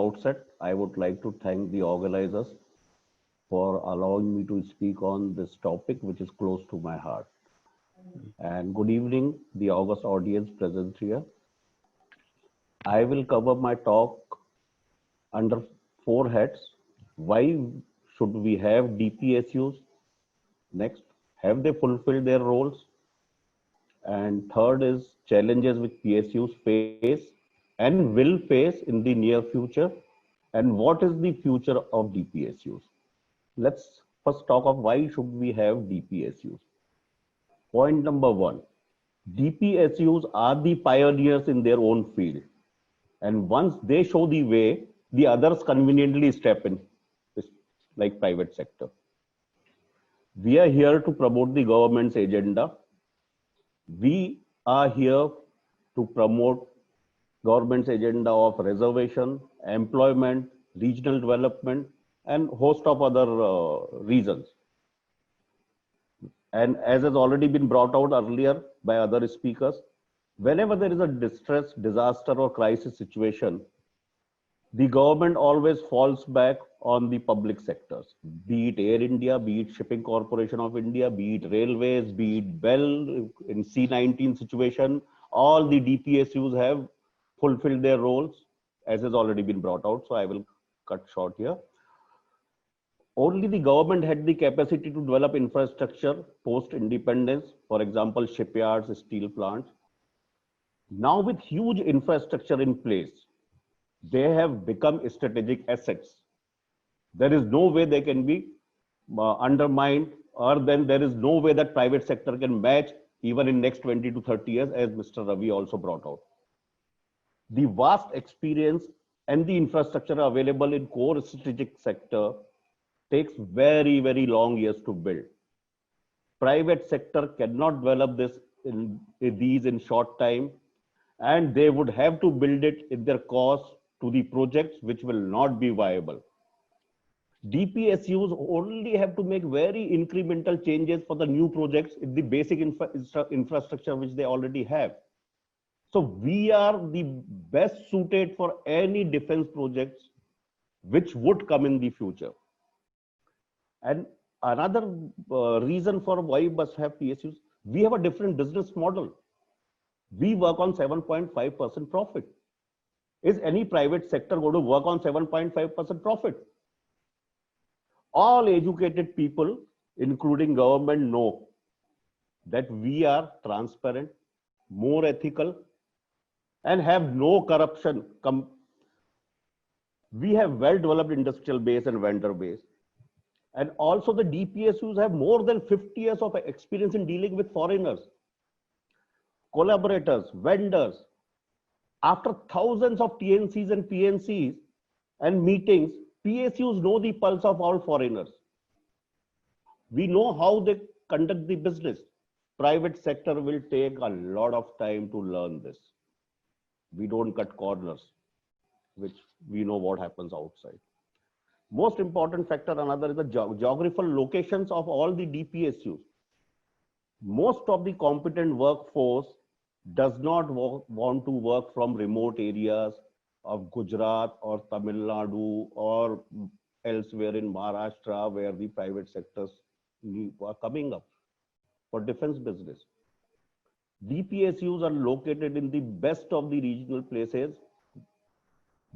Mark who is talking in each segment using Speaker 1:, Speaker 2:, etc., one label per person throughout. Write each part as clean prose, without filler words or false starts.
Speaker 1: outset, I would like to thank the organizers for allowing me to speak on this topic, which is close to my heart. And good evening, the august audience present here. I will cover my talk under four heads. Why should we have DPSUs? Next, have they fulfilled their roles? And third is challenges which PSUs face and will face in the near future. And what is the future of DPSUs? Let's first talk of why should we have DPSUs. Point number one, DPSUs are the pioneers in their own field. And once they show the way, the others conveniently step in, like private sector. We are here to promote the government's agenda. We are here to promote government's agenda of reservation, employment, regional development, and host of other reasons. And as has already been brought out earlier by other speakers, whenever there is a distress, disaster, or crisis situation, the government always falls back on the public sectors, be it Air India, be it Shipping Corporation of India, be it railways, be it Bell in C-19 situation. All the DPSUs have fulfilled their roles, as has already been brought out. So I will cut short here. Only the government had the capacity to develop infrastructure post-independence, for example, shipyards, steel plants. Now with huge infrastructure in place, they have become strategic assets. There is no way they can be undermined, or then there is no way that private sector can match even in next 20 to 30 years, as Mr. Ravi also brought out. The vast experience and the infrastructure available in core strategic sector takes very, very long years to build. Private sector cannot develop this in short time, and they would have to build it in their cost to the projects which will not be viable. DPSUs only have to make very incremental changes for the new projects in the basic infrastructure which they already have. So we are the best suited for any defense projects which would come in the future. And another reason for why we must have PSUs, we have a different business model. We work on 7.5% profit. Is any private sector going to work on 7.5% profit? All educated people, including government, know that we are transparent, more ethical, and have no corruption. We have well-developed industrial base and vendor base. And also the DPSUs have more than 50 years of experience in dealing with foreigners, collaborators, vendors. After thousands of TNCs and PNCs and meetings, PSUs know the pulse of all foreigners. We know how they conduct the business. Private sector will take a lot of time to learn this. We don't cut corners, which we know what happens outside. Most important factor, another, is the geographical locations of all the DPSUs. Most of the competent workforce does not want to work from remote areas of Gujarat or Tamil Nadu or elsewhere in Maharashtra, where the private sectors are coming up for defense business. DPSUs are located in the best of the regional places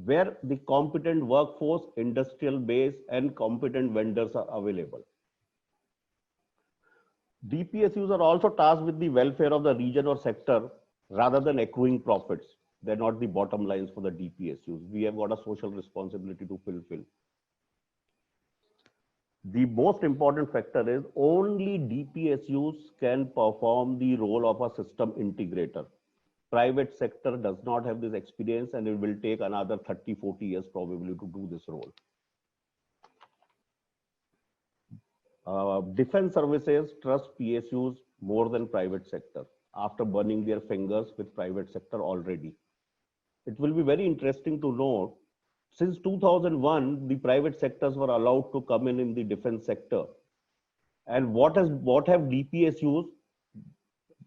Speaker 1: where the competent workforce, industrial base, and competent vendors are available. DPSUs are also tasked with the welfare of the region or sector rather than accruing profits. They're not the bottom lines for the DPSUs. We have got a social responsibility to fulfill. The most important factor is only DPSUs can perform the role of a system integrator. Private sector does not have this experience, and it will take another 30-40 years probably to do this role. Defense services trust PSUs more than private sector after burning their fingers with private sector already. It will be very interesting to know, since 2001, the private sectors were allowed to come in the defense sector. And what have DPSUs,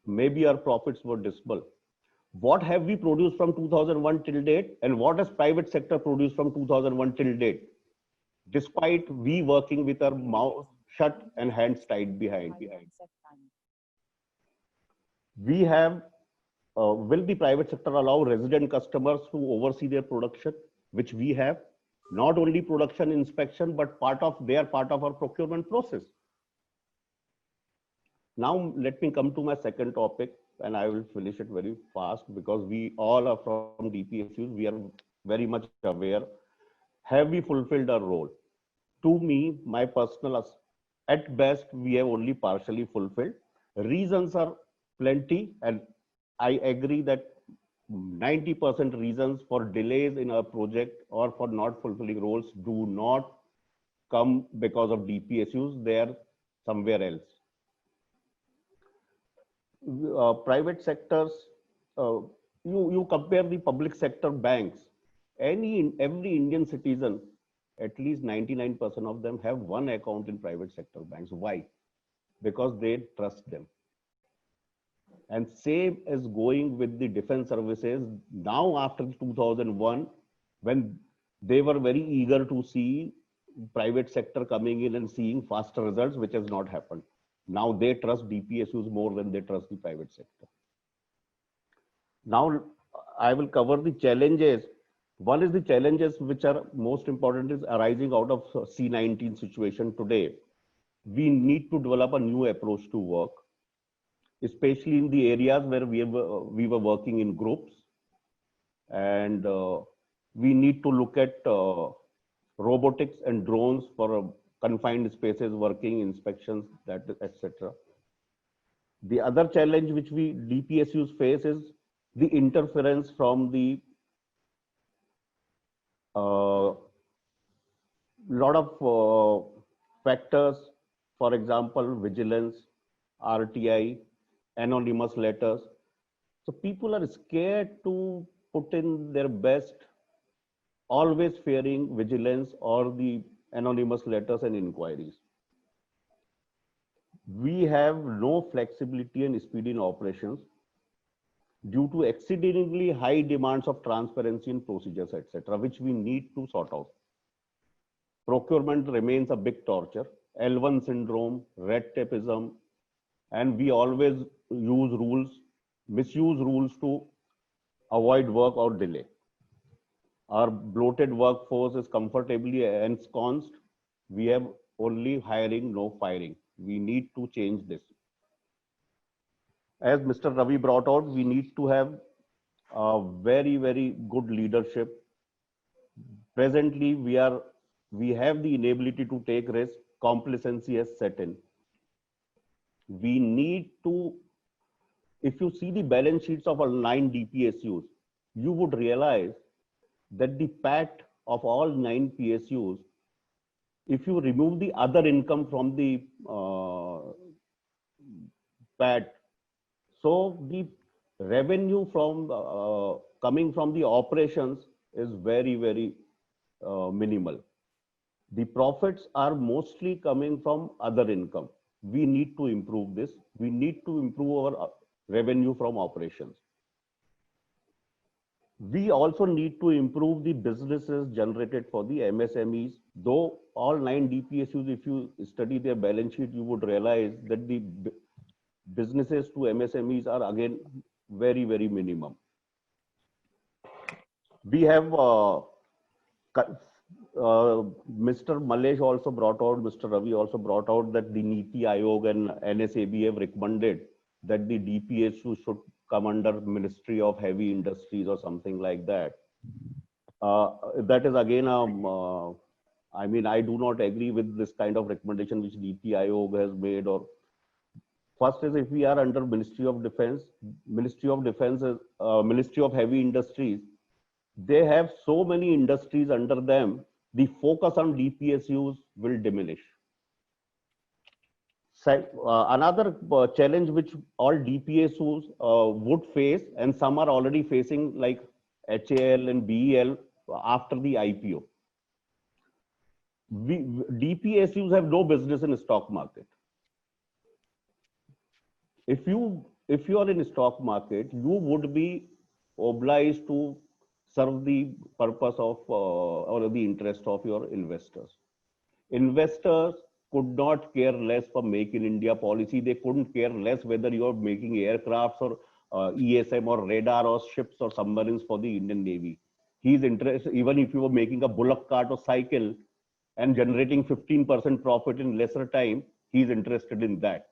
Speaker 1: maybe our profits were dismal. what have we produced from 2001 till date, and what has private sector produced from 2001 till date, despite we working with our mouth shut and hands tied behind. We have, will the private sector allow resident customers to oversee their production, which we have, not only production inspection, but they are part of our procurement process. Now, let me come to my second topic, and I will finish it very fast because we all are from DPSUs. We are very much aware. Have we fulfilled our role? To me, my personal, at best, we have only partially fulfilled. Reasons are plenty, and I agree that 90% reasons for delays in a project or for not fulfilling roles do not come because of DPSUs. They are somewhere else. Private sectors, you compare the public sector banks, every Indian citizen, at least 99% of them have one account in private sector banks. Why? Because they trust them. And same is going with the defense services. Now after 2001, when they were very eager to see private sector coming in and seeing faster results, which has not happened. Now they trust DPSUs more than they trust the private sector. Now I will cover the challenges. One is the challenges which are most important is arising out of C-19 situation today. We need to develop a new approach to work, especially in the areas where we were working in groups. And we need to look at robotics and drones for confined spaces, working inspections, that etc. The other challenge which we DPSUs face is the interference from the lot of factors, for example, vigilance, RTI, anonymous letters. So people are scared to put in their best, always fearing vigilance or the anonymous letters and inquiries. We have no flexibility and speed in operations due to exceedingly high demands of transparency in procedures, etc., which we need to sort out. Procurement remains a big torture, L1 syndrome, red tapeism, and we always misuse rules to avoid work or delay. Our bloated workforce is comfortably ensconced. We have only hiring, no firing. We need to change this. As Mr. Ravi brought out, we need to have a very, very good leadership. Presently, we have the inability to take risk. Complacency has set in. We need to, if you see the balance sheets of our 9 DPSUs, you would realize that the PAT of all 9 PSUs, if you remove the other income from the PAT, so the revenue from coming from the operations is very, very minimal. The profits are mostly coming from other income. We need to improve this. We need to improve our revenue from operations. We also need to improve the businesses generated for the MSMEs. Though all 9 DPSUs, if you study their balance sheet, you would realize that the businesses to MSMEs are again very, very minimum. We have Mr. Malesh also brought out, Mr. Ravi also brought out that the NITI Aayog and NSAB have recommended that the DPSU should come under Ministry of Heavy Industries or something like that. That is again, I mean, I do not agree with this kind of recommendation which NITI Aayog has made. Or first is, if we are under Ministry of Defense is Ministry of Heavy Industries, they have so many industries under them, the focus on DPSUs will diminish. Another challenge which all DPSUs would face, and some are already facing, like HAL and BEL after the IPO. DPSUs have no business in the stock market. If you are in the stock market, you would be obliged to serve the purpose of or the interest of your investors. Investors could not care less for Make in India policy. They couldn't care less whether you're making aircrafts or ESM or radar or ships or submarines for the Indian Navy. He's interested, even if you were making a bullock cart or cycle and generating 15% profit in lesser time, he's interested in that.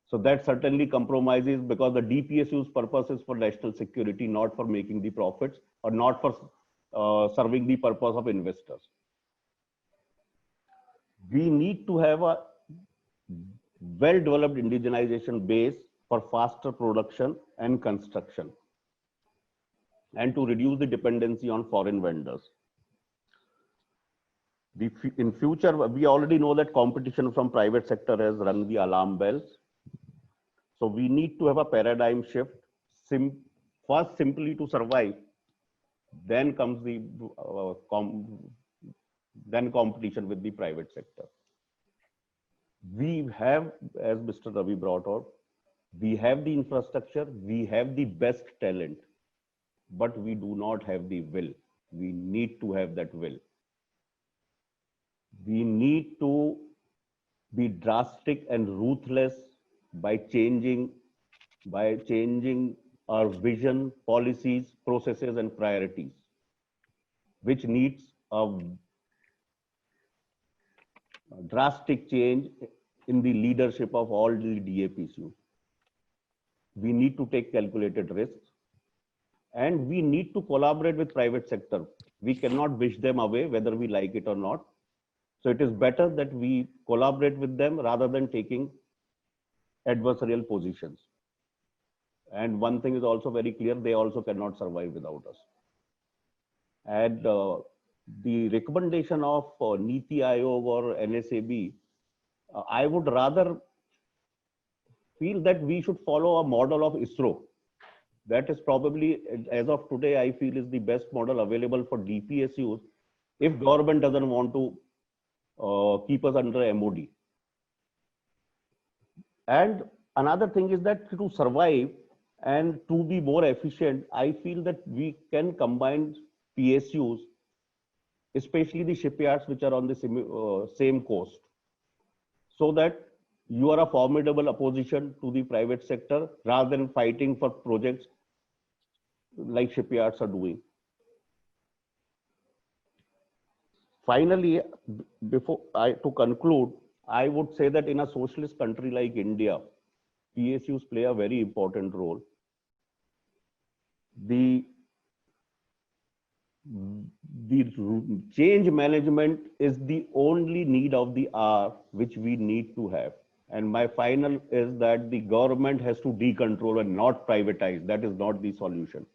Speaker 1: So that certainly compromises, because the DPSU's purpose is for national security, not for making the profits or not for serving the purpose of investors. We need to have a well-developed indigenization base for faster production and construction, and to reduce the dependency on foreign vendors. In future, we already know that competition from private sector has rung the alarm bells. So we need to have a paradigm shift. First, simply to survive, then comes the competition with the private sector. We have, as Mr. Ravi brought out, we have the infrastructure, we have the best talent, but we do not have the will. We need to have that will. We need to be drastic and ruthless by changing our vision, policies, processes, and priorities, which needs a drastic change in the leadership of all the DAPCU. We need to take calculated risks, and we need to collaborate with private sector. We cannot wish them away, whether we like it or not. So it is better that we collaborate with them rather than taking adversarial positions. And one thing is also very clear, they also cannot survive without us. And the recommendation of Niti Aayog or NSAB, I would rather feel that we should follow a model of ISRO. That is probably, as of today, I feel is the best model available for DPSUs if government doesn't want to keep us under MOD. And another thing is that to survive and to be more efficient, I feel that we can combine PSUs, especially the shipyards which are on the same coast, so that you are a formidable opposition to the private sector rather than fighting for projects like shipyards are doing. Finally, to conclude, I would say that in a socialist country like India, PSUs play a very important role. The change management is the only need of the hour which we need to have. And my final is that the government has to decontrol and not privatize. That is not the solution.